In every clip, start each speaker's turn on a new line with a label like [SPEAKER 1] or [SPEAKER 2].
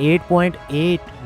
[SPEAKER 1] 8.8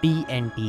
[SPEAKER 1] TNT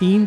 [SPEAKER 1] 3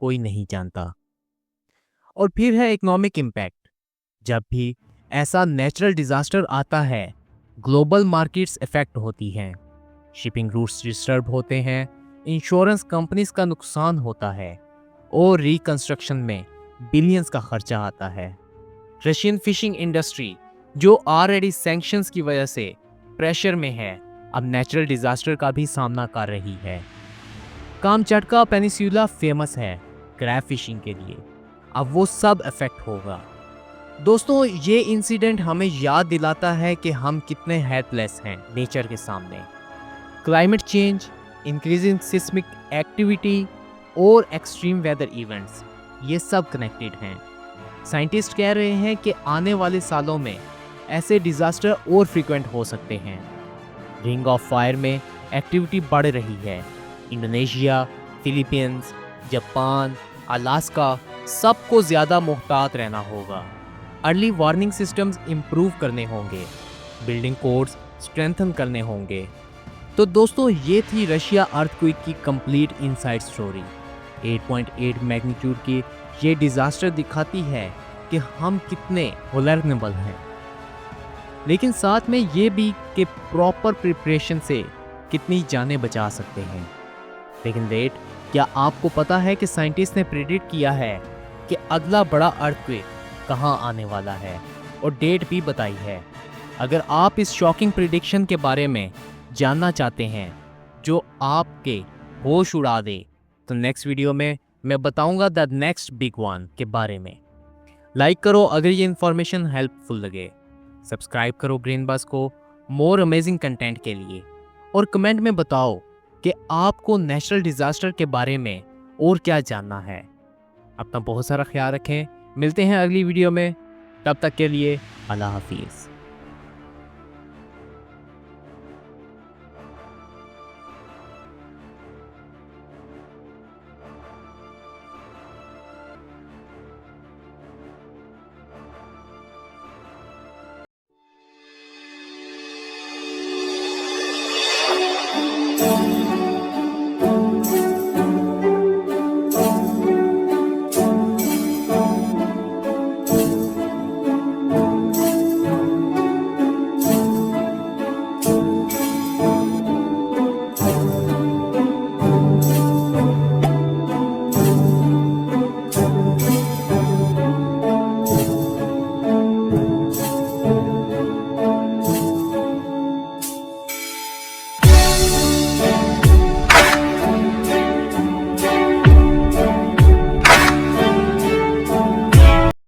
[SPEAKER 1] कोई नहीं जानता। और फिर है इकोनॉमिक इम्पैक्ट। जब भी ऐसा नेचुरल डिजास्टर आता है, ग्लोबल मार्केट्स इफेक्ट होती हैं, शिपिंग रूट्स डिस्टर्ब होते हैं, इंश्योरेंस कंपनीज का नुकसान होता है और रिकंस्ट्रक्शन में बिलियंस का खर्चा आता है। रशियन फिशिंग इंडस्ट्री जो ऑलरेडी सैंक्शंस की वजह से प्रेशर में है, अब नेचुरल डिजास्टर का भी सामना कर रही है। कामचटका पेनिसुला फेमस है क्रैब फिशिंग के लिए, अब वो सब इफेक्ट होगा। दोस्तों, ये इंसिडेंट हमें याद दिलाता है कि हम कितने हेल्पलेस हैं नेचर के सामने। Climate change, increasing seismic activity और एक्सट्रीम वेदर इवेंट्स, ये सब कनेक्टेड हैं। साइंटिस्ट कह रहे हैं कि आने वाले सालों में ऐसे डिजास्टर और फ्रीक्वेंट हो सकते हैं। रिंग ऑफ फायर में एक्टिविटी बढ़ रही है। इंडोनेशिया, फिलीपींस, जापान, अलास्का, सबको ज़्यादा मुहतात रहना होगा। अर्ली वार्निंग सिस्टम्स इम्प्रूव करने होंगे, बिल्डिंग कोड्स स्ट्रेंथन करने होंगे। तो दोस्तों, ये थी रशिया अर्थक्वेक की कंप्लीट इनसाइड स्टोरी। 8.8 मैग्नीट्यूड की ये डिज़ास्टर दिखाती है कि हम कितने वल्नरेबल हैं, लेकिन साथ में ये भी कि प्रॉपर प्रिपरेशन से कितनी जानें बचा सकते हैं। लेकिन वेट, क्या आपको पता है कि साइंटिस्ट ने प्रेडिक्ट किया है कि अगला बड़ा अर्थक्वेक कहाँ आने वाला है, और डेट भी बताई है। अगर आप इस शॉकिंग प्रेडिक्शन के बारे में जानना चाहते हैं जो आपके होश उड़ा दे, तो नेक्स्ट वीडियो में मैं बताऊंगा द नेक्स्ट बिग वन के बारे में। लाइक करो अगर ये इन्फॉर्मेशन हेल्पफुल लगे, सब्सक्राइब करो ग्रीन बस को मोर अमेजिंग कंटेंट के लिए, और कमेंट में बताओ कि आपको नेचुरल डिजास्टर के बारे में और क्या जानना है। अपना बहुत सारा ख्याल रखें, मिलते हैं अगली वीडियो में, तब तक के लिए अल्लाह हाफिज़।